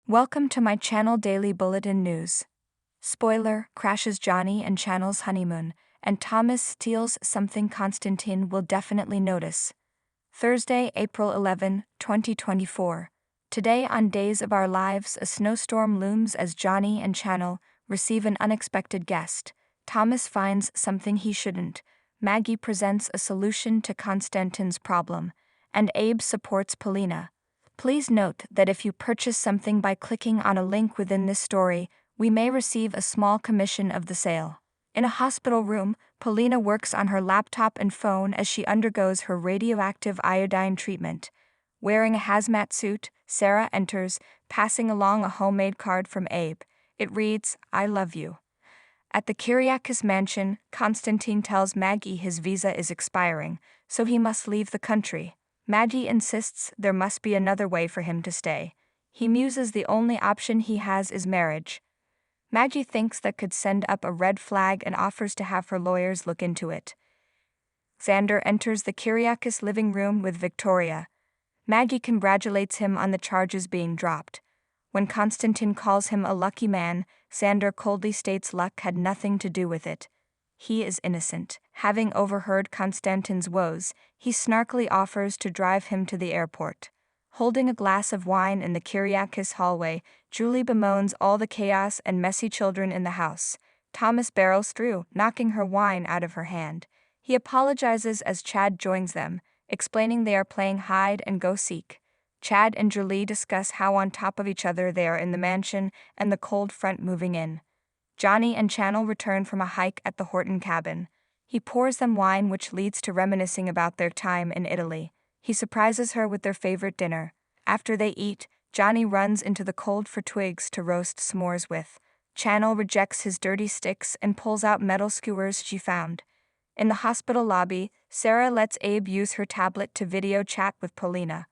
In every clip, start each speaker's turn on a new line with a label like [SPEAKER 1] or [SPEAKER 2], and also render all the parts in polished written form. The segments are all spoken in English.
[SPEAKER 1] Welcome to my channel Daily Bulletin News. Spoiler, crashes Johnny and Channel's honeymoon, and Thomas steals something Konstantin will definitely notice. Thursday, April 11, 2024. Today on Days of Our Lives, a snowstorm looms as Johnny and Channel receive an unexpected guest. Thomas finds something he shouldn't. Maggie presents a solution to Konstantin's problem, and Abe supports Polina. Please note that if you purchase something by clicking on a link within this story, we may receive a small commission of the sale. In a hospital room, Polina works on her laptop and phone as she undergoes her radioactive iodine treatment. Wearing a hazmat suit, Sarah enters, passing along a homemade card from Abe. It reads, "I love you." At the Kyriakis mansion, Konstantin tells Maggie his visa is expiring, so he must leave the country. Maggie insists there must be another way for him to stay. He muses the only option he has is marriage. Maggie thinks that could send up a red flag and offers to have her lawyers look into it. Xander enters the Kyriakis living room with Victoria. Maggie congratulates him on the charges being dropped. When Konstantin calls him a lucky man, Xander coldly states luck had nothing to do with it. He is innocent. Having overheard Konstantin's woes, he snarkily offers to drive him to the airport. Holding a glass of wine in the Kyriakis hallway, Julie bemoans all the chaos and messy children in the house. Thomas barrels through, knocking her wine out of her hand. He apologizes as Chad joins them, explaining they are playing hide and go seek. Chad and Julie discuss how on top of each other they are in the mansion and the cold front moving in. Johnny and Channel return from a hike at the Horton cabin. He pours them wine, which leads to reminiscing about their time in Italy. He surprises her with their favorite dinner. After they eat, Johnny runs into the cold for twigs to roast s'mores with. Channel rejects his dirty sticks and pulls out metal skewers she found. In the hospital lobby, Sarah lets Abe use her tablet to video chat with Polina.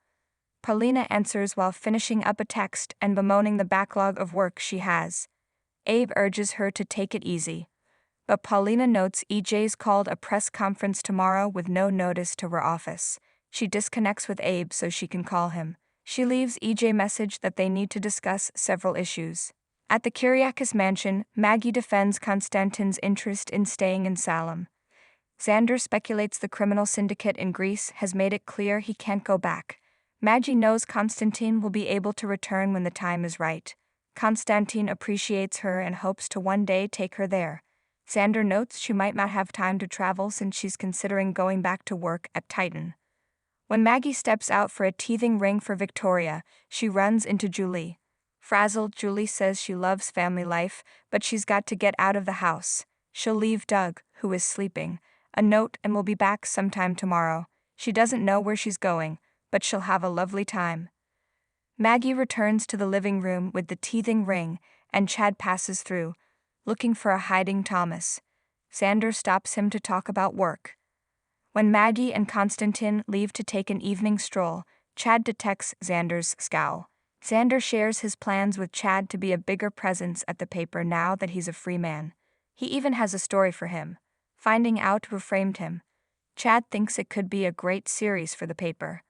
[SPEAKER 1] Polina answers while finishing up a text and bemoaning the backlog of work she has. Abe urges her to take it easy. But Polina notes EJ's called a press conference tomorrow with no notice to her office. She disconnects with Abe so she can call him. She leaves EJ message that they need to discuss several issues. At the Kyriakis mansion, Maggie defends Konstantin's interest in staying in Salem. Xander speculates the criminal syndicate in Greece has made it clear he can't go back. Maggie knows Konstantin will be able to return when the time is right. Konstantin appreciates her and hopes to one day take her there. Xander notes she might not have time to travel since she's considering going back to work at Titan. When Maggie steps out for a teething ring for Victoria, she runs into Julie. Frazzled, Julie says she loves family life, but she's got to get out of the house. She'll leave Doug, who is sleeping, a note and will be back sometime tomorrow. She doesn't know where she's going, but she'll have a lovely time. Maggie returns to the living room with the teething ring, and Chad passes through, looking for a hiding Thomas. Xander stops him to talk about work. When Maggie and Konstantin leave to take an evening stroll, Chad detects Xander's scowl. Xander shares his plans with Chad to be a bigger presence at the paper now that he's a free man. He even has a story for him, finding out who framed him. Chad thinks it could be a great series for the paper.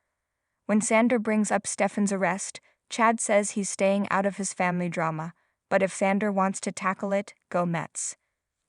[SPEAKER 1] When Xander brings up Stefan's arrest, Chad says he's staying out of his family drama, but if Xander wants to tackle it, go Mets.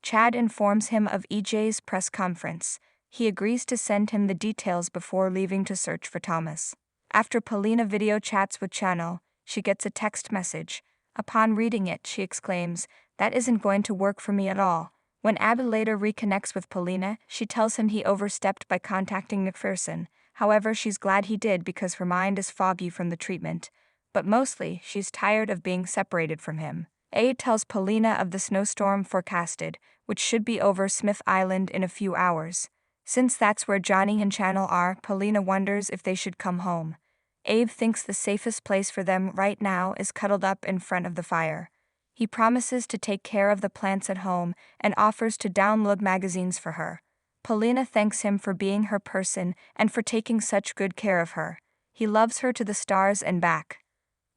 [SPEAKER 1] Chad informs him of EJ's press conference. He agrees to send him the details before leaving to search for Thomas. After Polina video chats with Channel, she gets a text message. Upon reading it, she exclaims, "That isn't going to work for me at all." When Abby later reconnects with Polina, she tells him he overstepped by contacting McPherson. However, she's glad he did because her mind is foggy from the treatment. But mostly, she's tired of being separated from him. Abe tells Polina of the snowstorm forecasted, which should be over Smith Island in a few hours. Since that's where Johnny and Channel are, Polina wonders if they should come home. Abe thinks the safest place for them right now is cuddled up in front of the fire. He promises to take care of the plants at home and offers to download magazines for her. Polina thanks him for being her person and for taking such good care of her. He loves her to the stars and back.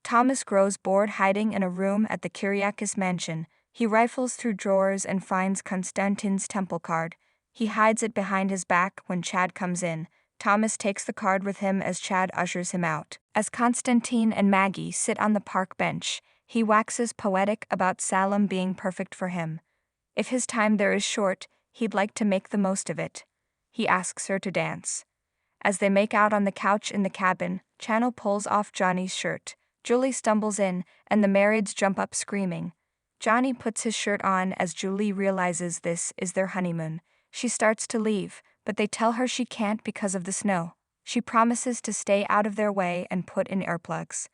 [SPEAKER 1] Thomas grows bored hiding in a room at the Kyriakis mansion. He rifles through drawers and finds Konstantin's temple card. He hides it behind his back when Chad comes in. Thomas takes the card with him as Chad ushers him out. As Konstantin and Maggie sit on the park bench, he waxes poetic about Salem being perfect for him. If his time there is short, he'd like to make the most of it. He asks her to dance. As they make out on the couch in the cabin, Channel pulls off Johnny's shirt. Julie stumbles in, and the marrieds jump up screaming. Johnny puts his shirt on as Julie realizes this is their honeymoon. She starts to leave, but they tell her she can't because of the snow. She promises to stay out of their way and put in earplugs.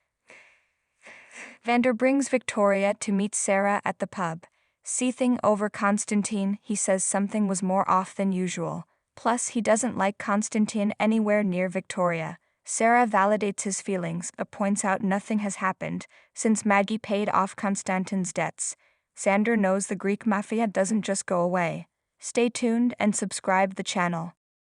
[SPEAKER 1] Vander brings Victoria to meet Sarah at the pub. Seething over Konstantin, he says something was more off than usual. Plus, he doesn't like Konstantin anywhere near Victoria. Sarah validates his feelings, but points out nothing has happened since Maggie paid off Konstantin's debts. Xander knows the Greek mafia doesn't just go away. Stay tuned and subscribe the channel.